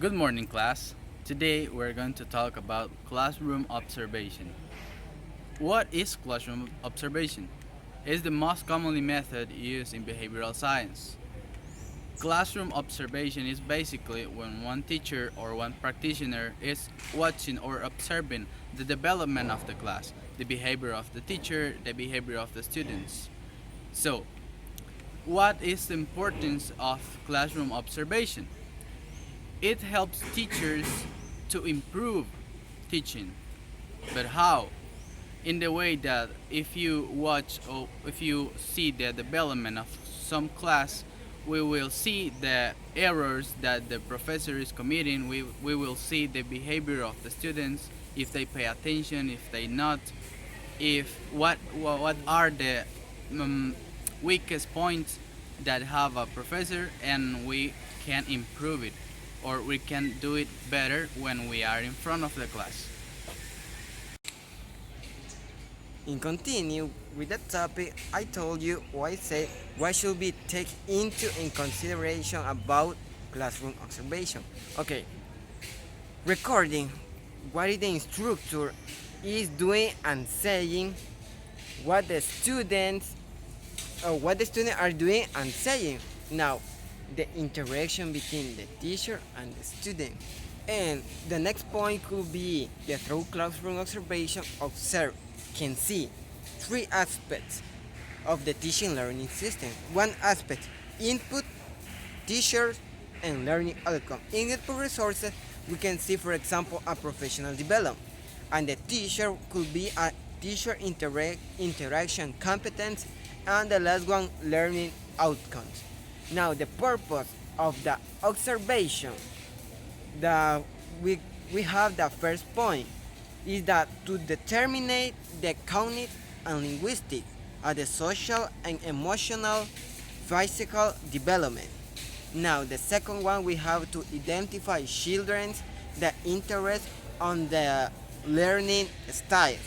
Good morning, class. Today we're going to talk about classroom observation. What is classroom observation? It's the most commonly method used in behavioral science. Classroom observation is basically when one teacher or one practitioner is watching or observing the development of the class, the behavior of the teacher, the behavior of the students. So, what is the importance of classroom observation? It helps teachers to improve teaching. But how? In the way that if you watch or if you see the development of some class, we will see the errors that the professor is committing. We will see the behavior of the students, if they pay attention, if they not, if what are the um, weakest points that have a professor, and we can improve it or we can do it better when we are in front of the class. In continue with that topic, I told you or I said what should be taken into in consideration about classroom observation. Okay, recording what is the instructor is doing and saying, what the students what the students are doing and saying. Now, the interaction between the teacher and the student. And the next point could be the through classroom observation observe can see three aspects of the teaching learning system. One aspect, input, teachers, and learning outcome. In input resources, we can see, for example, a professional development, and the teacher could be a teacher interaction competence, and the last one, learning outcomes. Now, the purpose of the observation that we have the first point is that to determine the cognitive and linguistic the social and emotional physical development. Now the second one, we have to identify children's the interest on the learning styles.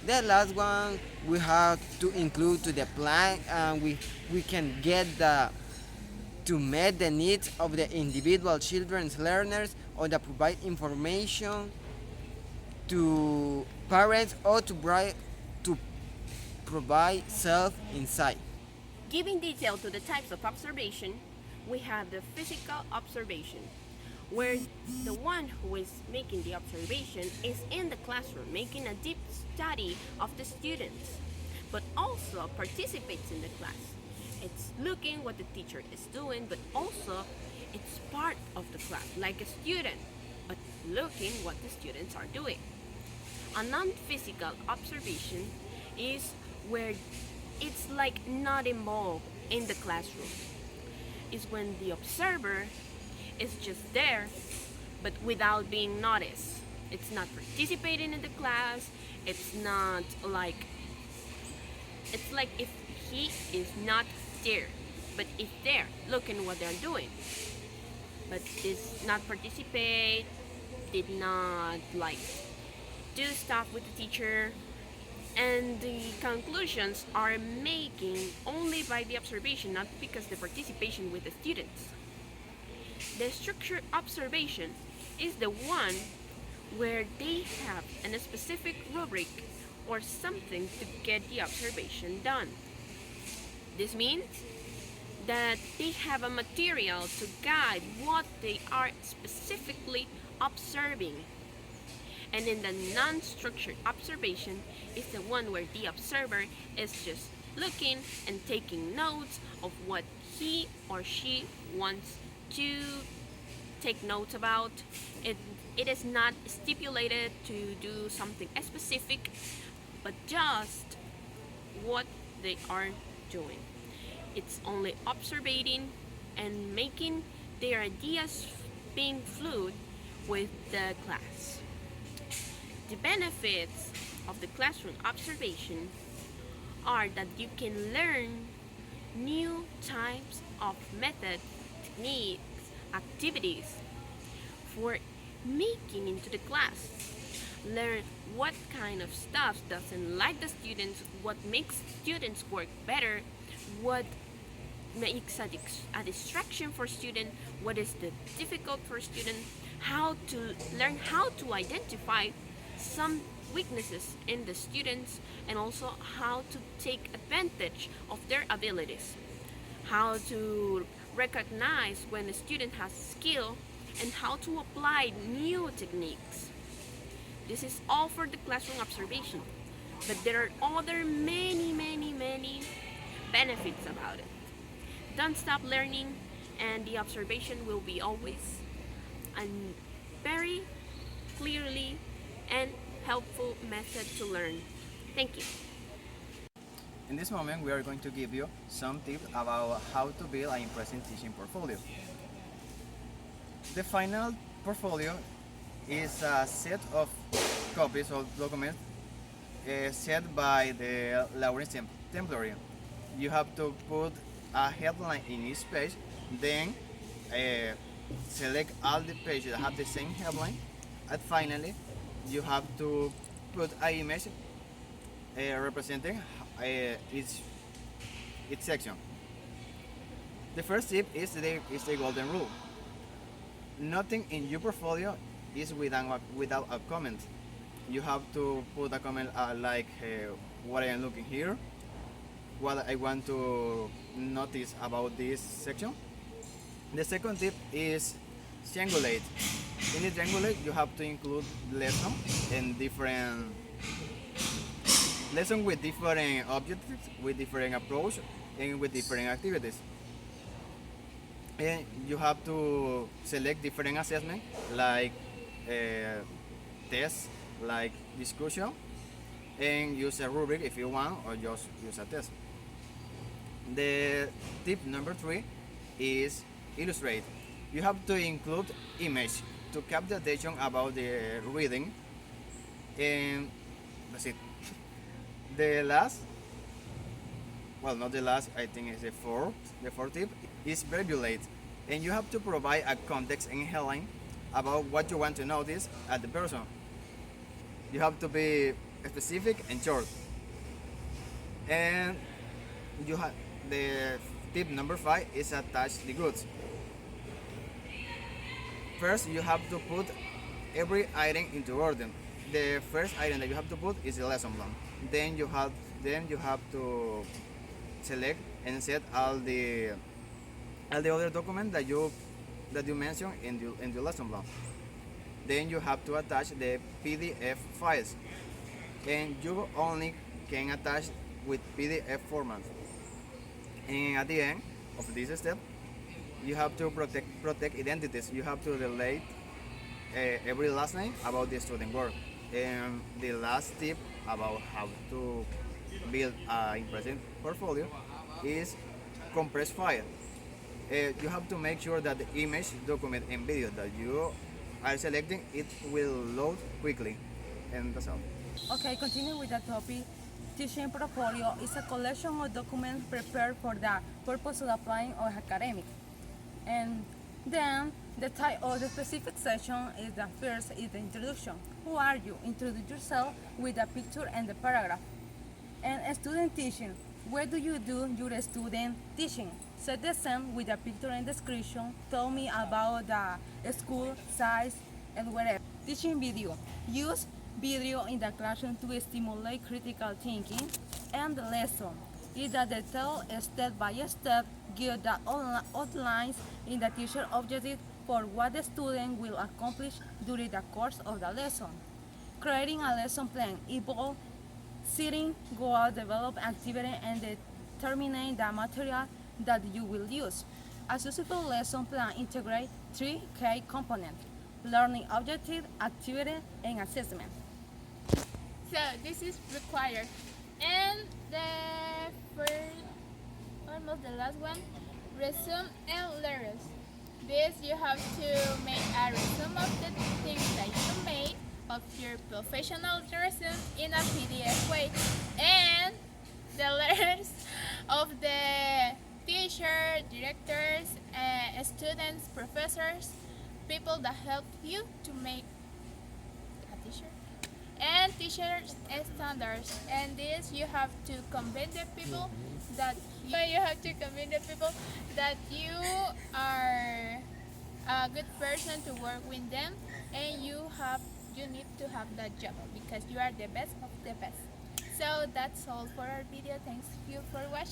The last one, we have to include to the plan, and we can get the to meet the needs of the individual children's learners, or to provide information to parents, or to provide self insight. Giving detail to the types of observation, we have the physical observation, where the one who is making the observation is in the classroom making a deep study of the students, but also participates in the class. It's looking what the teacher is doing, but also it's part of the class, like a student, but looking what the students are doing. A non-physical observation is where it's like not involved in the classroom. Is when the observer is just there, but without being noticed. It's not participating in the class. It's not like it's like if he is not there, but is there looking what they're doing, but does not participate, did not like do stuff with the teacher, and the conclusions are making only by the observation, not because the participation with the students. The structured observation is the one where they have a specific rubric or something to get the observation done. This means that they have a material to guide what they are specifically observing. And in the non-structured observation is the one where the observer is just looking and taking notes of what he or she wants to take notes about. It, it is not stipulated to do something specific, but just what they are doing. It's only observing and making their ideas being fluid with the class. The benefits of the classroom observation are that you can learn new types of method, techniques, activities for making into the class. Learn what kind of stuff doesn't like the students, what makes students work better, what makes a distraction for student, what is the difficult for student, how to identify some weaknesses in the students, and also how to take advantage of their abilities, how to recognize when a student has skill, and how to apply new techniques. This is all for the classroom observation, but there are other many benefits about it. Don't stop learning, and the observation will be always a very clearly and helpful method to learn. Thank you. In this moment, we are going to give you some tips about how to build an impressive teaching portfolio. The final portfolio is a set of copies of documents set by the Lawrence template. You have to put a headline in each page, then select all the pages that have the same headline, and finally you have to put an image representing each section. The first tip is the golden rule. Nothing in your portfolio is without a comment. You have to put a comment like what I am looking here, what I want to notice about this section. The second tip is triangulate. In the triangulate, you have to include lesson and different lesson with different objectives, with different approach, and with different activities. And you have to select different assessment like tests, like discussion, and use a rubric if you want, or just use a test. The tip number 3 is illustrate. You have to include image to capture attention about the reading, and that's it. The last, well, not the last, I think it's the fourth tip is verbulate, and you have to provide a context and headline about what you want to notice at the person. You have to be specific and short. And you have the tip number 5 is attach the goods. First, you have to put every item into order. The first item that you have to put is the lesson plan. Then you have to select and set all the other documents that you mentioned in the lesson plan. Then you have to attach the PDF files, and you only can attach with PDF format. And at the end of this step, you have to protect identities. You have to delete every last name about the student work. And the last tip about how to build an impressive portfolio is compress file. You have to make sure that the image, document, and video that you are selecting, it will load quickly. And that's all. Okay, continue with the topic. Teaching portfolio is a collection of documents prepared for the purpose of applying or academic. And then the title of the specific section is the first is the introduction. Who are you? Introduce yourself with a picture and the paragraph. And student teaching. Where do you do your student teaching? Set the scene with a picture and description. Tell me about the school, size, and wherever. Teaching video. Use video in the classroom to stimulate critical thinking. And the lesson is the detailed step by step give the outlines in the teacher objective for what the student will accomplish during the course of the lesson. Creating a lesson plan involves setting goals, develop activity, and determining the material that you will use. A successful lesson plan integrates 3 key components: learning objective, activity, and assessment. So this is required. And the first, almost the last one, resume and letters. This you have to make a resume of the things that you made of your professional resume in a PDF way, and the letters of the teacher, directors, students, professors, people that help you to make a teacher, and teachers standards. And this you have to convince the people that you have to convince the people that you are a good person to work with them, and you need to have that job because you are the best of the best. So that's all for our video. Thanks you for watching.